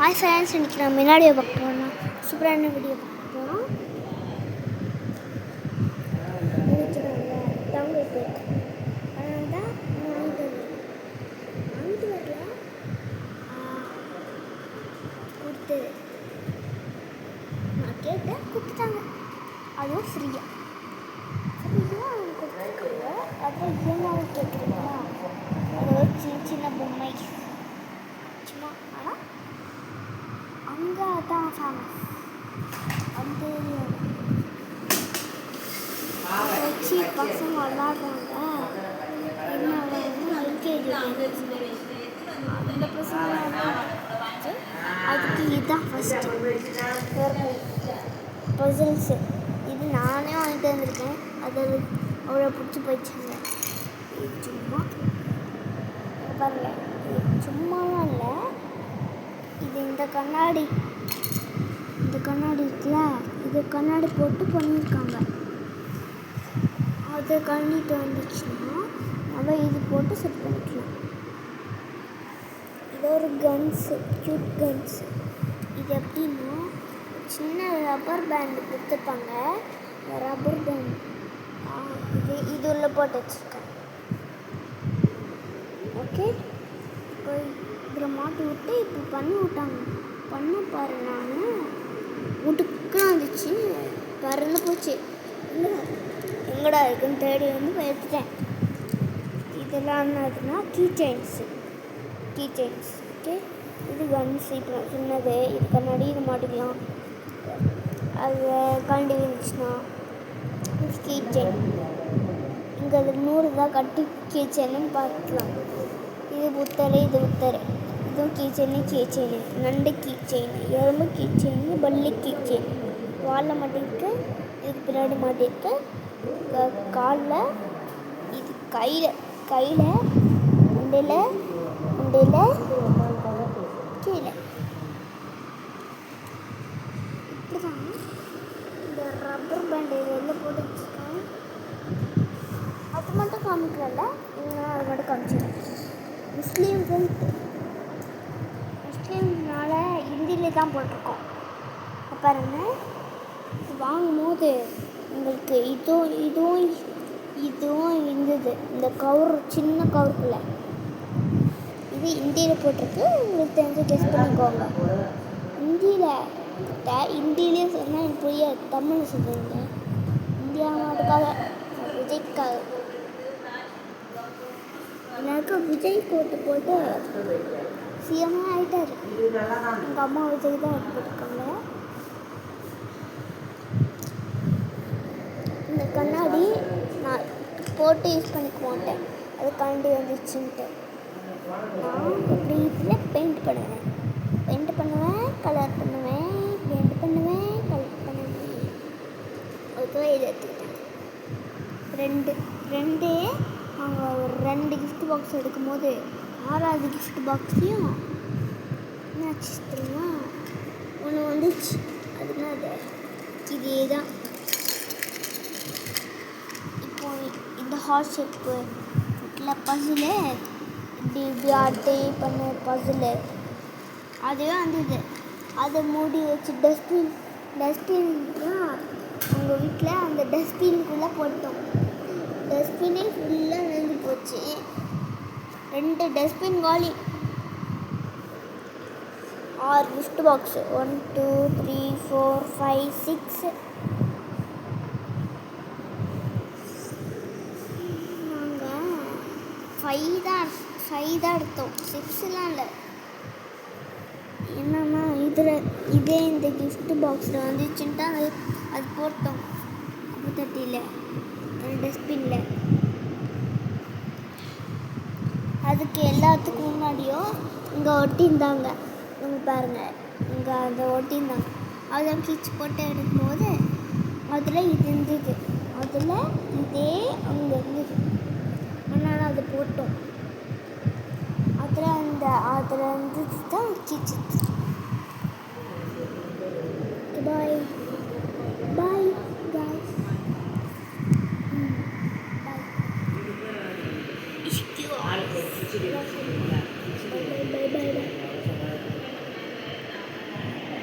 Hi friends, இன்றைக்கி நான் முன்னாடியோ பார்க்க போகிறோம். சூப்பரான வீடியோ பார்க்க போகிறோம். இன்றைக்கி நாங்கள் டவுனுக்கு போயிருக்கோம். அதனால தான் வாங்கிட்டு வரல கொடுத்து நான் கேட்டேன், கொடுத்துட்டாங்க. அதுவும் ஃப்ரீயாக அவங்க கொடுத்துருக்காங்க. அப்புறம் இயங்காக கேட்குறீங்களா, அது ஒரு சின்ன சின்ன பொம்மை சும்மா. ஆனால் அங்கே தான் ஃபேமஸ். அந்த வச்சு பசங்க விளாடுறாங்க. என்ன எல்கேஜி அந்த பசங்க அதுக்கு இதுதான் ஃபஸ்ட்டு பசில்ஸு. இது நானே வாங்கிட்டு வந்திருக்கேன். அதில் அவ்வளோ பிடிச்சி போயிடுச்சுங்க. சும்மா பாருங்க, சும்மாலாம் இல்லை. இது இந்த கண்ணாடி இருக்குல்ல, இது கண்ணாடி போட்டு பண்ணியிருக்காங்க. அதை கண்டிட்டு வந்துச்சுன்னா நம்ம இது போட்டு செட் பண்ணிக்கலாம். இது ஒரு கன்ஸு, க்யூட் கன்ஸு. இது எப்படின்னா சின்ன ரப்பர் பேண்டு கொடுத்துருப்பாங்க. இந்த ரப்பர் பேண்ட் இது உள்ள போட்டு வச்சுருக்கேன். ஓகே, இப்போ இதில் மாட்டி விட்டு இப்போ பண்ணி விட்டாங்க. பண்ண பாரு, நான் வீட்டுக்கு வந்துச்சு, பறந்து போச்சு. எங்கடா இருக்குன்னு தேடி வந்து எடுத்துட்டேன். இதெல்லாம் என்னதுன்னா கீ செயின்ஸ். ஓகே, இது கன்ஸ். இப்போ சின்னது, இது கண்ணாடி, இது மாட்டிக்கலாம். அது கண்டி இருந்துச்சுன்னா இது கீ செயின். இங்கே அது 100 தான் கட்டி கீ செயின்னு பார்க்கலாம். இது புத்தர், இதுவும் கீ செயின், நண்டு கீ செயின், எறும்பு கீ செயின், பல்லி கீ செயின். வாலில் மாட்டிருக்கு, இதுக்கு பின்னாடி மாட்டிருக்கு, காலில், இது கையில் உண்டையில் கீழே. இப்படி தான் இந்த ரப்பர் பேண்டு வெளில போட்டு வச்சுருக்கேன். அது மட்டும் காமிக்கல, அது மட்டும் காமிச்சிருக்கேன். முஸ்லீம்னால ஹிந்தியிலே தான் போட்டிருக்கோம். பாருங்க, வாங்கும்போது உங்களுக்கு இதுவும் இருந்தது. இந்த கவர், சின்ன கவருக்குள்ள இது ஹிந்தியில் போட்டிருக்கு. உங்களுக்கு தெரிஞ்சு கெஸ் பண்ணிக்கோங்க. ஹிந்தியிலே சொன்னால் எனக்கு புரியாது, தமிழ் சொல்லுங்க. இந்தியா நாட்டுக்காக, விஜய்க்காக. எல்லாருக்கும் விஜய் கோட்டு போட்டு சிஎம்மாக ஆகிட்டார். எங்கள் அம்மா விஜய் தான் போட்டிருக்காங்க. இந்த கண்ணாடி நான் போட்டு யூஸ் பண்ணிக்க மாட்டேன், அது கண்டி வந்துச்சுன்ட்டு. நான் இப்படி இதில் பெயிண்ட் பண்ணுவேன், கலர் பண்ணுவேன், கலர் பண்ணுவேன். அதுக்காக இதை எடுத்துக்கிட்டேன். ரெண்டே அவங்க ஒரு 2 கிஃப்ட் பாக்ஸ் எடுக்கும்போது 6வது கிஃப்ட் பாக்ஸையும் என்னாச்சு தெரியுமா, ஒன்று வந்துச்சு. அதுனா இதே தான். இப்போ இந்த ஹார்ட் ஷேப்பு இல்லை பசிலு, இப்படி ஆட்டே பண்ண பசிலு அதுவே வந்தது. அதை மூடி வச்சு டஸ்ட்பின் தான் உங்கள் வீட்டில் அந்த டஸ்ட்பின்குள்ளே போட்டோம். டஸ்ட்பினே ஃபுல்லாக நெஞ்சு போச்சு. 2 டஸ்ட்பின் காலி. 6 கிஃப்ட் பாக்ஸு, 1 2 3 4 5 6. நாங்கள் 5 தான் எடுத்தோம், 6லாம் இல்லை. என்னன்னா இதே இந்த கிஃப்ட் பாக்ஸில் வந்துச்சுன்ட்டு அது போட்டோம். 30 டஸ்ட்பினில். அதுக்கு எல்லாத்துக்கும் முன்னாடியும் இங்கே ஒட்டியிருந்தாங்க. இங்கே பாருங்கள், இங்கே அந்த ஒட்டியிருந்தாங்க. அதெல்லாம் கிச்சு போட்டு எடுக்கும்போது அதில் இது இருந்தது. அதில் இதே அங்கே இருந்தது. அதனால் அதை போட்டோம். அதில் இருந்தது தான் கிச்சு.